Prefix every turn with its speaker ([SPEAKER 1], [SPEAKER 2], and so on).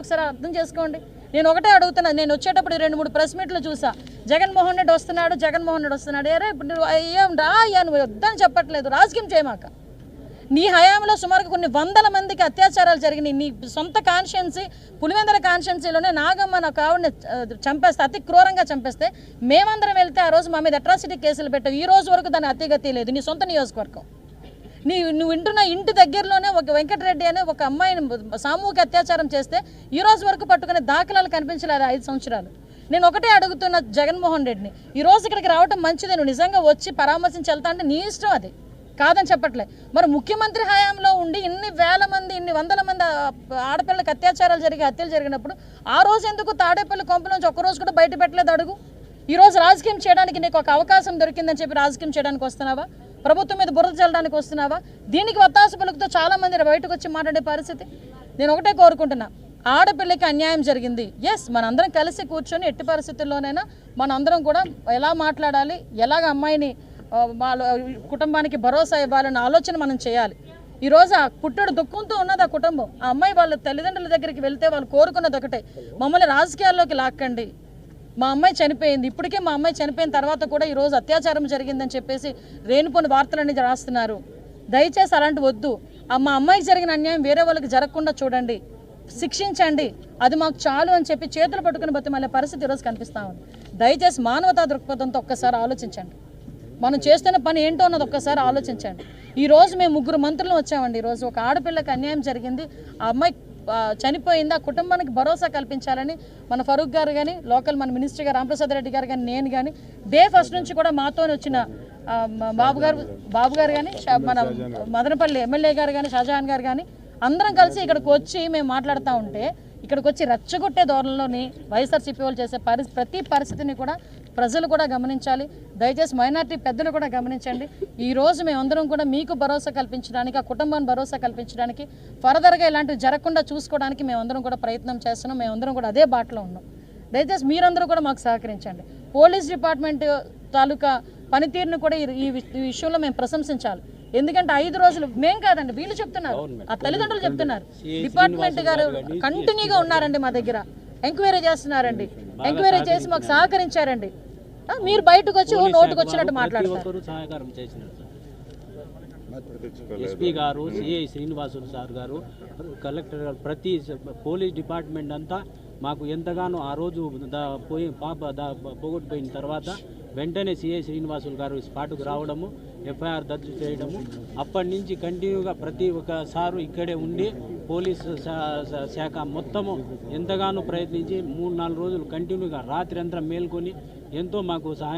[SPEAKER 1] ఒకసారి అర్థం చేసుకోండి. నేను ఒకటే అడుగుతున్నా, నేను వచ్చేటప్పుడు 2-3 ప్రెస్ మీట్లు చూసా, జగన్మోహన్ రెడ్డి వస్తున్నాడు. అరే ఇప్పుడు ఏం రా అయ్యా, నువ్వు వద్దని చెప్పట్లేదు, రాజకీయం చేయమాక. నీ హయాంలో సుమారుగా కొన్ని వందల మందికి అత్యాచారాలు జరిగినాయి. నీ సొంత కాన్స్టిట్యున్సీ పులివెందుల కాన్స్టిట్యున్సీలోనే నాగమ్మ నా కావుడిని చంపేస్తే, అతి క్రూరంగా చంపేస్తే మేమందరం వెళ్తే ఆ రోజు మా మీద అట్రాసిటీ కేసులు పెట్టావు. ఈ రోజు వరకు దాని అతిగతి లేదు. నీ సొంత నియోజకవర్గం, నువ్వు వింటున్న ఇంటి దగ్గరలోనే ఒక వెంకటరెడ్డి అనే ఒక అమ్మాయిని సామూహిక అత్యాచారం చేస్తే ఈ రోజు వరకు పట్టుకునే దాఖలాలు కనిపించలేదు 5 సంవత్సరాలు. నేను ఒకటే అడుగుతున్న జగన్మోహన్ రెడ్డిని, ఈ రోజు ఇక్కడికి రావడం మంచిదే, నువ్వు నిజంగా వచ్చి పరామర్శించి వెళ్తా అంటే నీ ఇష్టం, అది కాదని చెప్పట్లే. మరి ముఖ్యమంత్రి హయాంలో ఉండి ఇన్ని వేల మంది, ఇన్ని వందల మంది ఆడపిల్లలకు అత్యాచారాలు హత్యలు జరిగినప్పుడు ఆ రోజు ఎందుకు తాడేపల్లి కొంపలోంచి ఒక్కరోజు కూడా బయట పెట్టలేదు అడుగు. ఈరోజు రాజకీయం చేయడానికి నీకు ఒక అవకాశం దొరికిందని చెప్పి రాజకీయం చేయడానికి వస్తున్నావా? ప్రభుత్వం మీద బురద చల్లడానికి వస్తున్నావా? దీనికి వత్తాసు పలుకుతో చాలామంది బయటకు వచ్చి మాట్లాడే పరిస్థితి. నేను ఒకటే కోరుకుంటున్నా, ఆడపిల్లకి అన్యాయం జరిగింది, ఎస్ మనందరం కలిసి కూర్చొని ఎట్టి పరిస్థితుల్లోనైనా మనందరం కూడా ఎలా మాట్లాడాలి, ఎలాగ అమ్మాయిని వాళ్ళ కుటుంబానికి భరోసా ఇవ్వాలన్న ఆలోచన మనం చేయాలి. ఈరోజు ఆ పుట్టుడు దుఃఖంతో ఉన్నది ఆ కుటుంబం. ఆ అమ్మాయి వాళ్ళ తల్లిదండ్రుల దగ్గరికి వెళ్తే వాళ్ళు కోరుకున్నది ఒకటే, మమ్మల్ని రాజకీయాల్లోకి లాక్కండి, మా అమ్మాయి చనిపోయింది. ఇప్పటికే మా అమ్మాయి చనిపోయిన తర్వాత కూడా ఈరోజు అత్యాచారం జరిగిందని చెప్పేసి రేణుపోని వార్తలన్నీ రాస్తున్నారు. దయచేసి అలాంటి వద్దు. మా అమ్మాయికి జరిగిన అన్యాయం వేరే వాళ్ళకి జరగకుండా చూడండి, శిక్షించండి, అది మాకు చాలు అని చెప్పి చేతులు పట్టుకుని బతిమాలే పరిస్థితి ఈరోజు కనిపిస్తూ ఉంది. దయచేసి మానవతా దృక్పథంతో ఒక్కసారి ఆలోచించండి. మనం చేస్తున్న పని ఏంటో అన్నది ఒక్కసారి ఆలోచించండి. ఈరోజు మేము 3 మంత్రులు వచ్చామండి. ఈరోజు ఒక ఆడపిల్లకి అన్యాయం జరిగింది, ఆ అమ్మాయి చనిపోయింది, ఆ కుటుంబానికి భరోసా కల్పించాలని మన ఫరూక్ గారు కానీ, లోకల్ మన మినిస్టర్ గారు రామప్రసాద్ రెడ్డి గారు కానీ, నేను కానీ డే ఫస్ట్ నుంచి కూడా మాతో వచ్చిన బాబు గారు కానీ, మన మదనపల్లి ఎమ్మెల్యే గారు కానీ, షాజహాన్ గారు కానీ అందరం కలిసి ఇక్కడికి వచ్చి మేము మాట్లాడుతూ ఉంటే, ఇక్కడికి వచ్చి రెచ్చగొట్టే ధోరణిలోని వైఎస్ఆర్సీపీ వాళ్ళు చేసే ప్రతి పరిస్థితిని కూడా ప్రజలు కూడా గమనించాలి. దయచేసి మైనారిటీ పెద్దలు కూడా గమనించండి. ఈరోజు మేమందరం కూడా మీకు భరోసా కల్పించడానికి, ఆ కుటుంబాన్ని భరోసా కల్పించడానికి, ఫర్దర్గా ఇలాంటివి జరగకుండా చూసుకోవడానికి మేమందరం కూడా ప్రయత్నం చేస్తున్నాం. మేమందరం కూడా అదే బాటలో ఉన్నాం. దయచేసి మీరందరూ కూడా మాకు సహకరించండి. పోలీస్ డిపార్ట్మెంట్ తాలూకా పనితీరును కూడా ఈ విషయంలో మేము ప్రశంసించాలి. ఎందుకంటే 5 రోజులు మేం కాదండి, వీళ్ళు చెప్తున్నారు, ఆ తల్లిదండ్రులు చెప్తున్నారు, డిపార్ట్మెంట్ గారు కంటిన్యూగా ఉన్నారండి, మా దగ్గర ఎంక్వైరీ చేస్తున్నారండి, ఎంక్వైరీ చేసి మాకు సహకరించారండి. మీరు బయటకు వచ్చి నోటుకు వచ్చినట్టు మాట్లాడతారు.
[SPEAKER 2] ఎస్పీ గారు, సిఐ శ్రీనివాసులు సార్ గారు, కలెక్టర్ గారు, ప్రతి పోలీస్ డిపార్ట్మెంట్ అంతా మాకు ఎంతగానో ఆ రోజు పోగొట్టుపోయిన తర్వాత వెంటనే సిఐ శ్రీనివాసులు గారు స్పాట్కు రావడము, ఎఫ్ఐఆర్ దర్జు చేయడము, అప్పటి నుంచి కంటిన్యూగా ప్రతి ఒక్కసారి ఇక్కడే ఉండి పోలీసు శాఖ మొత్తము ఎంతగానో ప్రయత్నించి 3-4 రోజులు కంటిన్యూగా రాత్రి అంతా మేల్కొని ఎంతో మాకు సహాయం